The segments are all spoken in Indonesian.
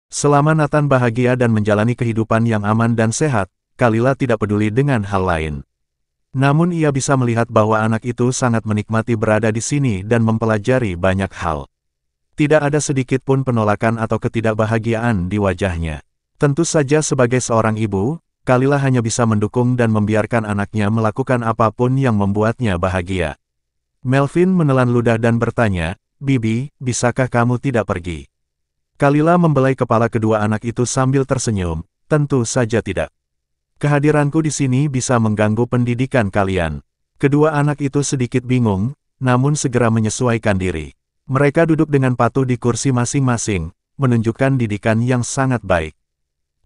Selama Nathan bahagia dan menjalani kehidupan yang aman dan sehat, Kalila tidak peduli dengan hal lain. Namun ia bisa melihat bahwa anak itu sangat menikmati berada di sini dan mempelajari banyak hal. Tidak ada sedikit pun penolakan atau ketidakbahagiaan di wajahnya. Tentu saja sebagai seorang ibu, Kalila hanya bisa mendukung dan membiarkan anaknya melakukan apapun yang membuatnya bahagia. Melvin menelan ludah dan bertanya, "Bibi, bisakah kamu tidak pergi?" Kalila membelai kepala kedua anak itu sambil tersenyum, "Tentu saja tidak. Kehadiranku di sini bisa mengganggu pendidikan kalian." Kedua anak itu sedikit bingung, namun segera menyesuaikan diri. Mereka duduk dengan patuh di kursi masing-masing, menunjukkan didikan yang sangat baik.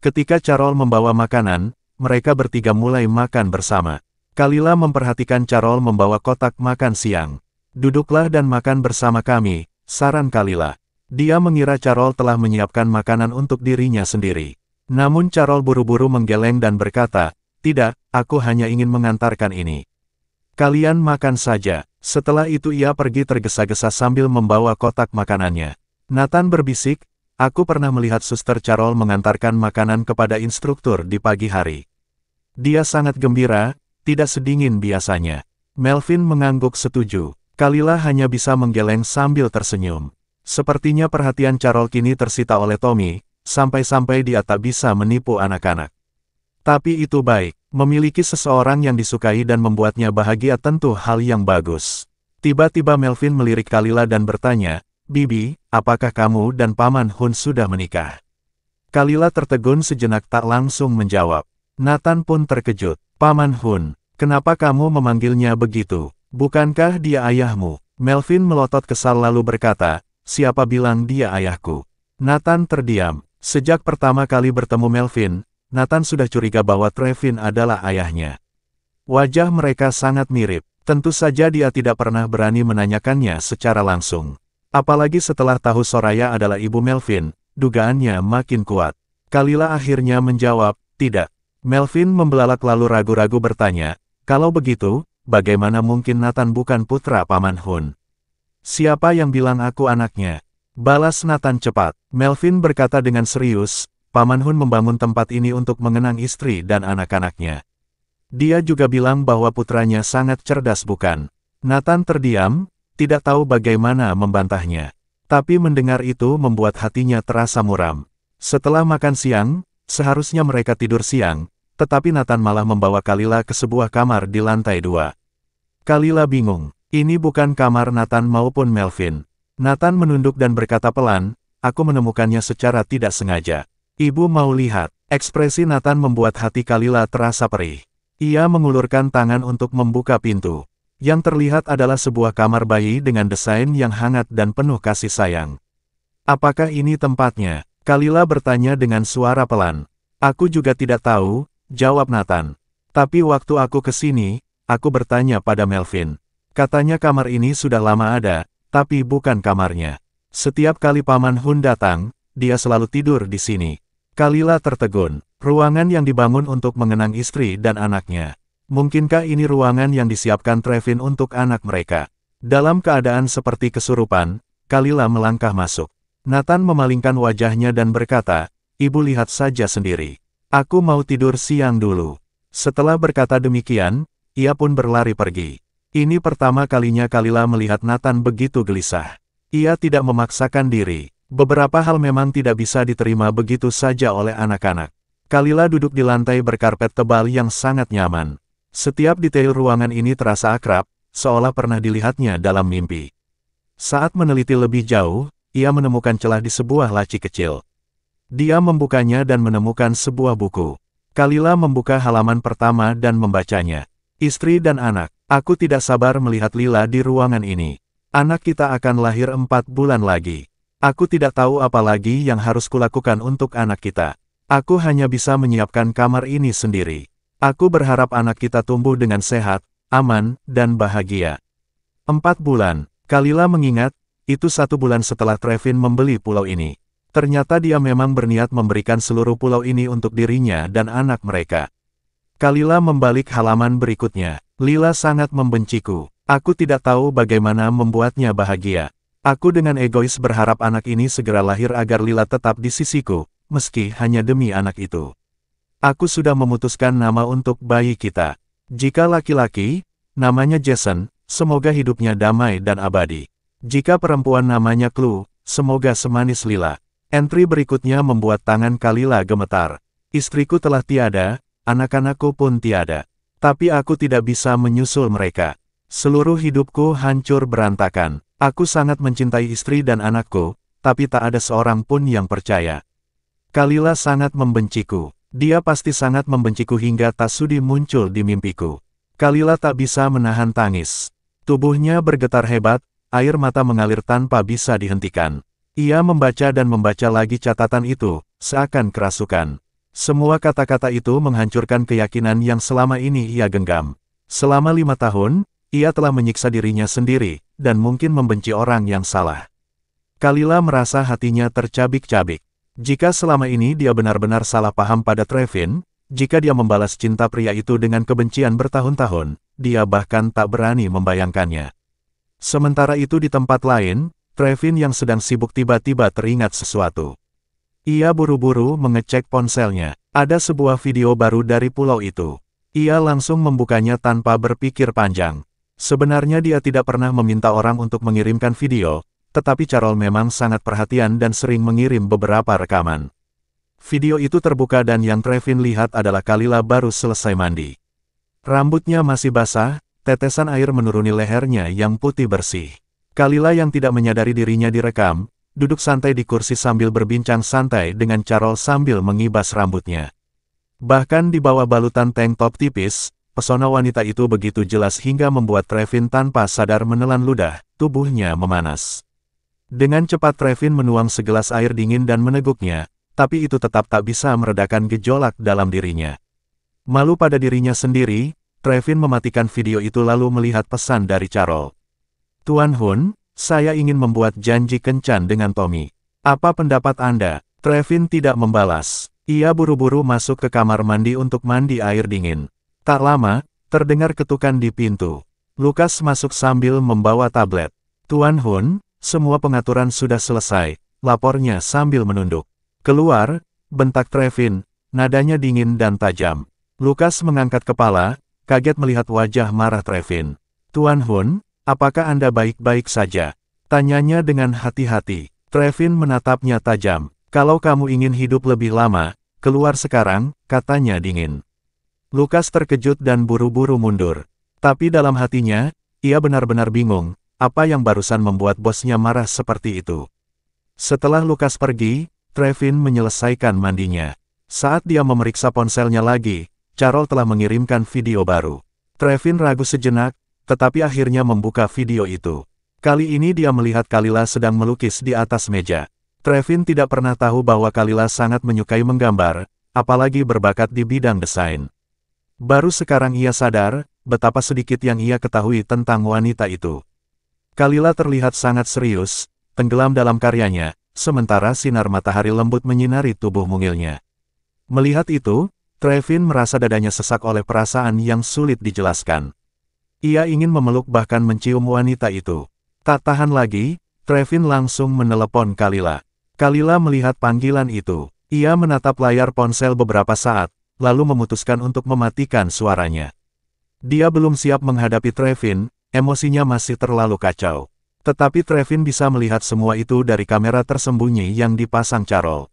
Ketika Carol membawa makanan, mereka bertiga mulai makan bersama. Kalila memperhatikan Carol membawa kotak makan siang. "Duduklah dan makan bersama kami," saran Kalila. Dia mengira Carol telah menyiapkan makanan untuk dirinya sendiri. Namun Carol buru-buru menggeleng dan berkata, "Tidak, aku hanya ingin mengantarkan ini. Kalian makan saja." Setelah itu ia pergi tergesa-gesa sambil membawa kotak makanannya. Nathan berbisik, "Aku pernah melihat Suster Carol mengantarkan makanan kepada instruktur di pagi hari. Dia sangat gembira, tidak sedingin biasanya." Melvin mengangguk setuju. Kalila hanya bisa menggeleng sambil tersenyum. Sepertinya perhatian Carol kini tersita oleh Tommy, sampai-sampai dia tak bisa menipu anak-anak. Tapi itu baik, memiliki seseorang yang disukai dan membuatnya bahagia tentu hal yang bagus. Tiba-tiba Melvin melirik Kalila dan bertanya, "Bibi, apakah kamu dan Paman Hun sudah menikah?" Kalila tertegun sejenak tak langsung menjawab. Nathan pun terkejut. "Paman Hun, kenapa kamu memanggilnya begitu? Bukankah dia ayahmu?" Melvin melotot kesal lalu berkata, "Siapa bilang dia ayahku?" Nathan terdiam. Sejak pertama kali bertemu Melvin, Nathan sudah curiga bahwa Trevin adalah ayahnya. Wajah mereka sangat mirip. Tentu saja dia tidak pernah berani menanyakannya secara langsung. Apalagi setelah tahu Soraya adalah ibu Melvin, dugaannya makin kuat. Kalila akhirnya menjawab, "Tidak." Melvin membelalak lalu ragu-ragu bertanya, "Kalau begitu, bagaimana mungkin Nathan bukan putra Paman Hun?" "Siapa yang bilang aku anaknya?" balas Nathan cepat. Melvin berkata dengan serius, "Paman Hun membangun tempat ini untuk mengenang istri dan anak-anaknya. Dia juga bilang bahwa putranya sangat cerdas bukan?" Nathan terdiam, tidak tahu bagaimana membantahnya. Tapi mendengar itu membuat hatinya terasa muram. Setelah makan siang, seharusnya mereka tidur siang, tetapi Nathan malah membawa Kalila ke sebuah kamar di lantai 2. Kalila bingung. Ini bukan kamar Nathan maupun Melvin. Nathan menunduk dan berkata pelan, "Aku menemukannya secara tidak sengaja. Ibu mau lihat?" Ekspresi Nathan membuat hati Kalila terasa perih. Ia mengulurkan tangan untuk membuka pintu. Yang terlihat adalah sebuah kamar bayi dengan desain yang hangat dan penuh kasih sayang. "Apakah ini tempatnya?" Kalila bertanya dengan suara pelan. "Aku juga tidak tahu," jawab Nathan. "Tapi waktu aku ke sini, aku bertanya pada Melvin. Katanya kamar ini sudah lama ada, tapi bukan kamarnya. Setiap kali Paman Hun datang, dia selalu tidur di sini." Kalila tertegun. Ruangan yang dibangun untuk mengenang istri dan anaknya. Mungkinkah ini ruangan yang disiapkan Trevin untuk anak mereka? Dalam keadaan seperti kesurupan, Kalila melangkah masuk. Nathan memalingkan wajahnya dan berkata, "Ibu lihat saja sendiri. Aku mau tidur siang dulu." Setelah berkata demikian, ia pun berlari pergi. Ini pertama kalinya Kalila melihat Nathan begitu gelisah. Ia tidak memaksakan diri. Beberapa hal memang tidak bisa diterima begitu saja oleh anak-anak. Kalila duduk di lantai berkarpet tebal yang sangat nyaman. Setiap detail ruangan ini terasa akrab, seolah pernah dilihatnya dalam mimpi. Saat meneliti lebih jauh, ia menemukan celah di sebuah laci kecil. Dia membukanya dan menemukan sebuah buku. Kalila membuka halaman pertama dan membacanya. "Istri dan anak, aku tidak sabar melihat Lila di ruangan ini. Anak kita akan lahir 4 bulan lagi. Aku tidak tahu apa lagi yang harus kulakukan untuk anak kita. Aku hanya bisa menyiapkan kamar ini sendiri. Aku berharap anak kita tumbuh dengan sehat, aman, dan bahagia." 4 bulan. Kalila mengingat, itu 1 bulan setelah Trevin membeli pulau ini. Ternyata dia memang berniat memberikan seluruh pulau ini untuk dirinya dan anak mereka. Kalila membalik halaman berikutnya. "Lila sangat membenciku. Aku tidak tahu bagaimana membuatnya bahagia. Aku dengan egois berharap anak ini segera lahir agar Lila tetap di sisiku, meski hanya demi anak itu. Aku sudah memutuskan nama untuk bayi kita. Jika laki-laki, namanya Jason, semoga hidupnya damai dan abadi. Jika perempuan namanya Chloe, semoga semanis lila. Entry berikutnya membuat tangan Kalila gemetar. Istriku telah tiada, anak-anakku pun tiada. Tapi aku tidak bisa menyusul mereka. Seluruh hidupku hancur berantakan. Aku sangat mencintai istri dan anakku, tapi tak ada seorang pun yang percaya. Kalila sangat membenciku. Dia pasti sangat membenciku hingga tak sudi muncul di mimpiku. Kalila tak bisa menahan tangis. Tubuhnya bergetar hebat, air mata mengalir tanpa bisa dihentikan. Ia membaca dan membaca lagi catatan itu, seakan kerasukan. Semua kata-kata itu menghancurkan keyakinan yang selama ini ia genggam. Selama 5 tahun, ia telah menyiksa dirinya sendiri, dan mungkin membenci orang yang salah. Kalila merasa hatinya tercabik-cabik. Jika selama ini dia benar-benar salah paham pada Trevin, jika dia membalas cinta pria itu dengan kebencian bertahun-tahun, dia bahkan tak berani membayangkannya. Sementara itu di tempat lain, Trevin yang sedang sibuk tiba-tiba teringat sesuatu. Ia buru-buru mengecek ponselnya. Ada sebuah video baru dari pulau itu. Ia langsung membukanya tanpa berpikir panjang. Sebenarnya dia tidak pernah meminta orang untuk mengirimkan video, tetapi Carol memang sangat perhatian dan sering mengirim beberapa rekaman. Video itu terbuka dan yang Trevin lihat adalah Kalila baru selesai mandi. Rambutnya masih basah, tetesan air menuruni lehernya yang putih bersih. Kalila yang tidak menyadari dirinya direkam, duduk santai di kursi sambil berbincang santai dengan Carol sambil mengibas rambutnya. Bahkan di bawah balutan tank top tipis, pesona wanita itu begitu jelas hingga membuat Trevin tanpa sadar menelan ludah, tubuhnya memanas. Dengan cepat Trevin menuang segelas air dingin dan meneguknya, tapi itu tetap tak bisa meredakan gejolak dalam dirinya. Malu pada dirinya sendiri, Trevin mematikan video itu lalu melihat pesan dari Carol. Tuan Hun, saya ingin membuat janji kencan dengan Tommy. Apa pendapat Anda? Trevin tidak membalas. Ia buru-buru masuk ke kamar mandi untuk mandi air dingin. Tak lama, terdengar ketukan di pintu. Lukas masuk sambil membawa tablet. Tuan Hun, semua pengaturan sudah selesai, lapornya sambil menunduk. Keluar, bentak Trevin, nadanya dingin dan tajam. Lukas mengangkat kepala, kaget melihat wajah marah Trevin. Tuan Hun, apakah Anda baik-baik saja? Tanyanya dengan hati-hati. Trevin menatapnya tajam. Kalau kamu ingin hidup lebih lama, keluar sekarang, katanya dingin. Lukas terkejut dan buru-buru mundur. Tapi dalam hatinya, ia benar-benar bingung, apa yang barusan membuat bosnya marah seperti itu. Setelah Lukas pergi, Trevin menyelesaikan mandinya. Saat dia memeriksa ponselnya lagi, Carol telah mengirimkan video baru. Trevin ragu sejenak, tetapi akhirnya membuka video itu. Kali ini dia melihat Kalila sedang melukis di atas meja. Trevin tidak pernah tahu bahwa Kalila sangat menyukai menggambar, apalagi berbakat di bidang desain. Baru sekarang ia sadar, betapa sedikit yang ia ketahui tentang wanita itu. Kalila terlihat sangat serius, tenggelam dalam karyanya, sementara sinar matahari lembut menyinari tubuh mungilnya. Melihat itu, Trevin merasa dadanya sesak oleh perasaan yang sulit dijelaskan. Ia ingin memeluk bahkan mencium wanita itu. Tak tahan lagi, Trevin langsung menelepon Kalila. Kalila melihat panggilan itu. Ia menatap layar ponsel beberapa saat, lalu memutuskan untuk mematikan suaranya. Dia belum siap menghadapi Trevin, emosinya masih terlalu kacau. Tetapi Trevin bisa melihat semua itu dari kamera tersembunyi yang dipasang Carol.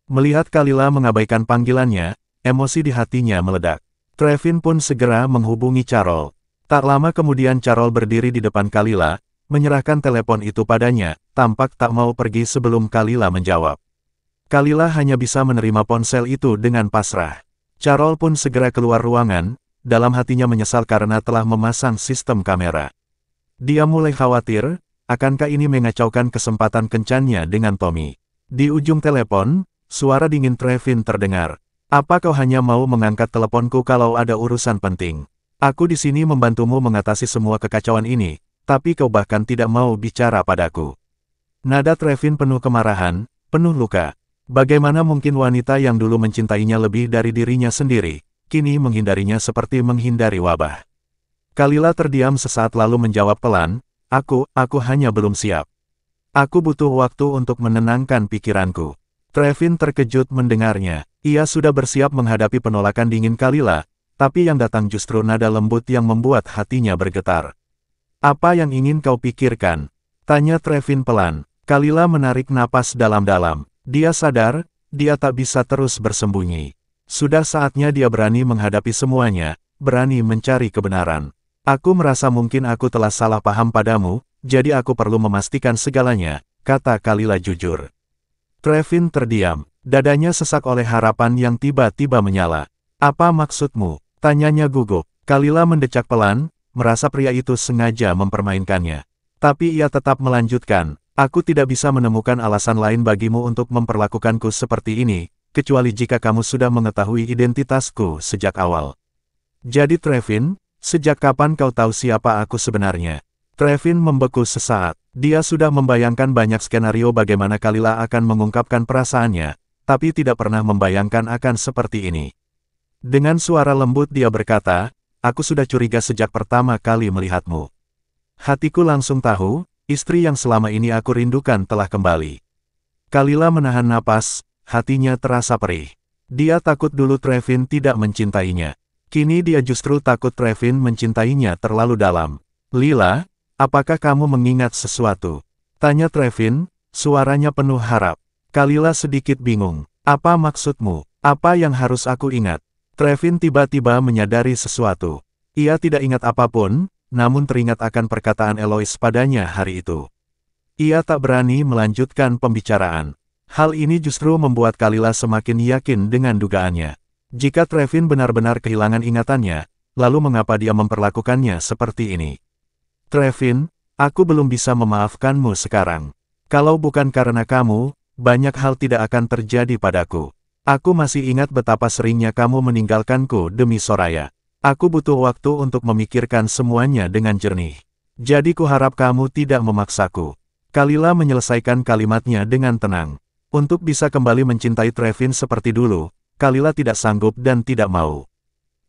Melihat Kalila mengabaikan panggilannya, emosi di hatinya meledak. Trevin pun segera menghubungi Carol. Tak lama kemudian Carol berdiri di depan Kalila, menyerahkan telepon itu padanya, tampak tak mau pergi sebelum Kalila menjawab. Kalila hanya bisa menerima ponsel itu dengan pasrah. Carol pun segera keluar ruangan, dalam hatinya menyesal karena telah memasang sistem kamera. Dia mulai khawatir, akankah ini mengacaukan kesempatan kencannya dengan Tommy. Di ujung telepon, suara dingin Trevin terdengar. Apa kau hanya mau mengangkat teleponku kalau ada urusan penting? Aku di sini membantumu mengatasi semua kekacauan ini, tapi kau bahkan tidak mau bicara padaku. Nada Trevin penuh kemarahan, penuh luka. Bagaimana mungkin wanita yang dulu mencintainya lebih dari dirinya sendiri, kini menghindarinya seperti menghindari wabah. Kalila terdiam sesaat lalu menjawab pelan, aku hanya belum siap. Aku butuh waktu untuk menenangkan pikiranku. Trevin terkejut mendengarnya. Ia sudah bersiap menghadapi penolakan dingin Kalila, tapi yang datang justru nada lembut yang membuat hatinya bergetar. Apa yang ingin kau pikirkan? Tanya Trevin pelan. Kalila menarik napas dalam-dalam. Dia sadar, dia tak bisa terus bersembunyi. Sudah saatnya dia berani menghadapi semuanya, berani mencari kebenaran. Aku merasa mungkin aku telah salah paham padamu, jadi aku perlu memastikan segalanya, kata Kalila jujur. Trevin terdiam, dadanya sesak oleh harapan yang tiba-tiba menyala. Apa maksudmu? Tanyanya gugup. Kalila mendecak pelan, merasa pria itu sengaja mempermainkannya. Tapi ia tetap melanjutkan, aku tidak bisa menemukan alasan lain bagimu untuk memperlakukanku seperti ini, kecuali jika kamu sudah mengetahui identitasku sejak awal. Jadi Trevin, sejak kapan kau tahu siapa aku sebenarnya? Trevin membeku sesaat. Dia sudah membayangkan banyak skenario bagaimana Kalila akan mengungkapkan perasaannya, tapi tidak pernah membayangkan akan seperti ini. Dengan suara lembut dia berkata, aku sudah curiga sejak pertama kali melihatmu. Hatiku langsung tahu, istri yang selama ini aku rindukan telah kembali. Kalila menahan napas, hatinya terasa perih. Dia takut dulu Trevin tidak mencintainya. Kini dia justru takut Trevin mencintainya terlalu dalam. Lila, apakah kamu mengingat sesuatu? Tanya Trevin, suaranya penuh harap. Kalila sedikit bingung. Apa maksudmu? Apa yang harus aku ingat? Trevin tiba-tiba menyadari sesuatu. Ia tidak ingat apapun, namun teringat akan perkataan Eloise padanya hari itu. Ia tak berani melanjutkan pembicaraan. Hal ini justru membuat Kalila semakin yakin dengan dugaannya. Jika Trevin benar-benar kehilangan ingatannya, lalu mengapa dia memperlakukannya seperti ini? Trevin, aku belum bisa memaafkanmu sekarang. Kalau bukan karena kamu, banyak hal tidak akan terjadi padaku. Aku masih ingat betapa seringnya kamu meninggalkanku demi Soraya. Aku butuh waktu untuk memikirkan semuanya dengan jernih. Jadi kuharap kamu tidak memaksaku. Kalila menyelesaikan kalimatnya dengan tenang. Untuk bisa kembali mencintai Trevin seperti dulu, Kalila tidak sanggup dan tidak mau.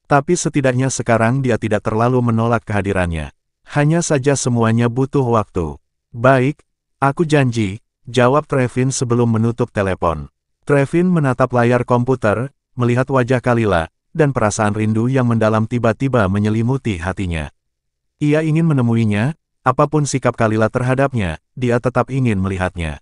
Tapi setidaknya sekarang dia tidak terlalu menolak kehadirannya. Hanya saja semuanya butuh waktu. Baik, aku janji, jawab Trevin sebelum menutup telepon. Trevin menatap layar komputer, melihat wajah Kalila, dan perasaan rindu yang mendalam tiba-tiba menyelimuti hatinya. Ia ingin menemuinya, apapun sikap Kalila terhadapnya, dia tetap ingin melihatnya.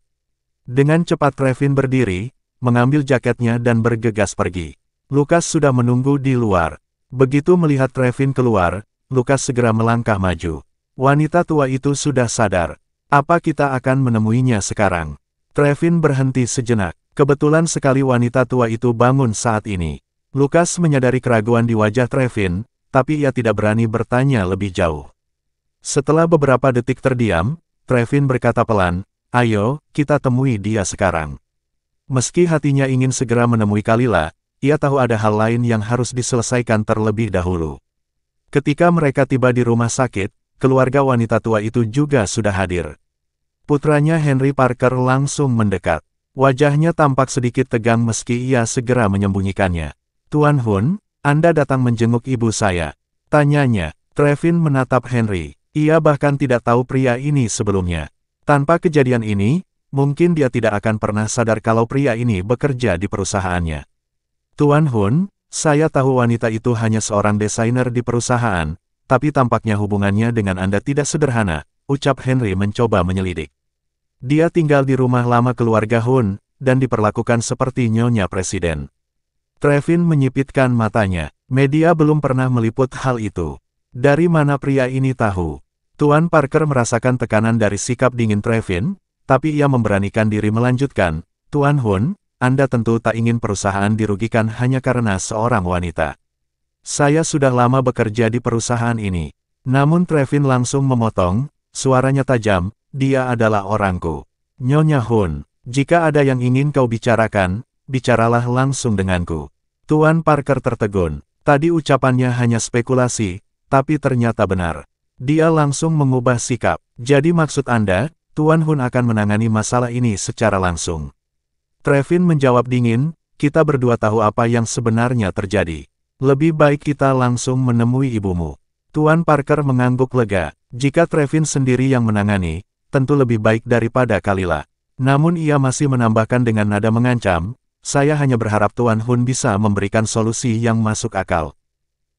Dengan cepat Trevin berdiri, mengambil jaketnya dan bergegas pergi. Lukas sudah menunggu di luar. Begitu melihat Trevin keluar, Lukas segera melangkah maju. Wanita tua itu sudah sadar. Apa kita akan menemuinya sekarang? Trevin berhenti sejenak. Kebetulan sekali wanita tua itu bangun saat ini. Lukas menyadari keraguan di wajah Trevin, tapi ia tidak berani bertanya lebih jauh. Setelah beberapa detik terdiam, Trevin berkata pelan, ayo, kita temui dia sekarang. Meski hatinya ingin segera menemui Kalila, ia tahu ada hal lain yang harus diselesaikan terlebih dahulu. Ketika mereka tiba di rumah sakit, keluarga wanita tua itu juga sudah hadir. Putranya Henry Parker langsung mendekat. Wajahnya tampak sedikit tegang meski ia segera menyembunyikannya. Tuan Hun, Anda datang menjenguk ibu saya. Tanyanya. Trevin menatap Henry. Ia bahkan tidak tahu pria ini sebelumnya. Tanpa kejadian ini, mungkin dia tidak akan pernah sadar kalau pria ini bekerja di perusahaannya. Tuan Hun, saya tahu wanita itu hanya seorang desainer di perusahaan, tapi tampaknya hubungannya dengan Anda tidak sederhana, ucap Henry mencoba menyelidik. Dia tinggal di rumah lama keluarga Hun, dan diperlakukan seperti nyonya presiden. Trevin menyipitkan matanya. Media belum pernah meliput hal itu. Dari mana pria ini tahu? Tuan Parker merasakan tekanan dari sikap dingin Trevin, tapi ia memberanikan diri melanjutkan, Tuan Hun, Anda tentu tak ingin perusahaan dirugikan hanya karena seorang wanita. Saya sudah lama bekerja di perusahaan ini. Namun Trevin langsung memotong, suaranya tajam, dia adalah orangku. Nyonya Hun, jika ada yang ingin kau bicarakan, bicaralah langsung denganku. Tuan Parker tertegun. Tadi ucapannya hanya spekulasi, tapi ternyata benar. Dia langsung mengubah sikap. Jadi maksud Anda, Tuan Hun akan menangani masalah ini secara langsung. Trevin menjawab dingin, kita berdua tahu apa yang sebenarnya terjadi. Lebih baik kita langsung menemui ibumu. Tuan Parker mengangguk lega. Jika Trevin sendiri yang menangani, tentu lebih baik daripada Kalila. Namun ia masih menambahkan dengan nada mengancam, saya hanya berharap Tuan Hun bisa memberikan solusi yang masuk akal.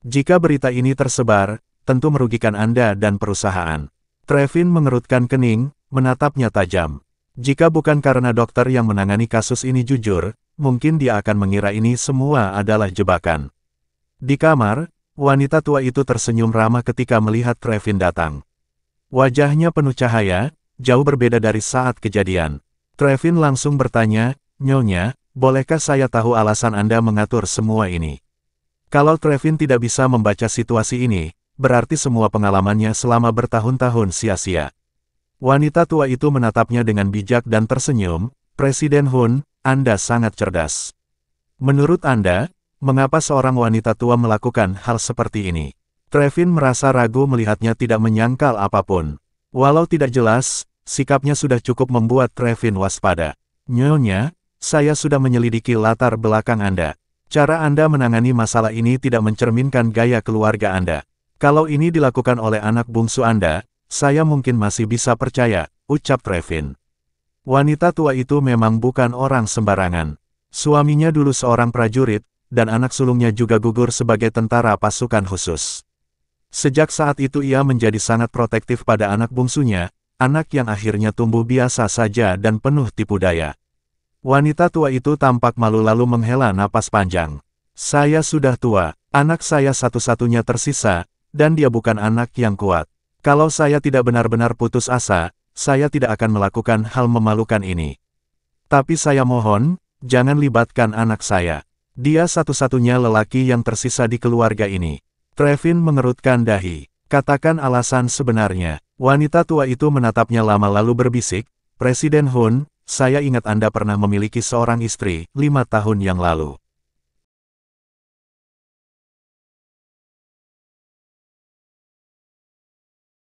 Jika berita ini tersebar, tentu merugikan Anda dan perusahaan. Trevin mengerutkan kening, menatapnya tajam. Jika bukan karena dokter yang menangani kasus ini jujur, mungkin dia akan mengira ini semua adalah jebakan. Di kamar, wanita tua itu tersenyum ramah ketika melihat Trevin datang. Wajahnya penuh cahaya, jauh berbeda dari saat kejadian. Trevin langsung bertanya, "Nyonya, bolehkah saya tahu alasan Anda mengatur semua ini?" Kalau Trevin tidak bisa membaca situasi ini, berarti semua pengalamannya selama bertahun-tahun sia-sia. Wanita tua itu menatapnya dengan bijak dan tersenyum, "Presiden Hun, Anda sangat cerdas. Menurut Anda, mengapa seorang wanita tua melakukan hal seperti ini?" Trevin merasa ragu melihatnya tidak menyangkal apapun. Walau tidak jelas, sikapnya sudah cukup membuat Trevin waspada. "Nyonya, saya sudah menyelidiki latar belakang Anda. Cara Anda menangani masalah ini tidak mencerminkan gaya keluarga Anda. Kalau ini dilakukan oleh anak bungsu Anda, saya mungkin masih bisa percaya," ucap Trevin. Wanita tua itu memang bukan orang sembarangan. Suaminya dulu seorang prajurit, dan anak sulungnya juga gugur sebagai tentara pasukan khusus. Sejak saat itu ia menjadi sangat protektif pada anak bungsunya, anak yang akhirnya tumbuh biasa saja dan penuh tipu daya. Wanita tua itu tampak malu lalu menghela napas panjang. "Saya sudah tua, anak saya satu-satunya tersisa, dan dia bukan anak yang kuat. Kalau saya tidak benar-benar putus asa, saya tidak akan melakukan hal memalukan ini. Tapi saya mohon, jangan libatkan anak saya. Dia satu-satunya lelaki yang tersisa di keluarga ini." Trevin mengerutkan dahi. "Katakan alasan sebenarnya." Wanita tua itu menatapnya lama lalu berbisik, "Presiden Hun, saya ingat Anda pernah memiliki seorang istri, 5 tahun yang lalu.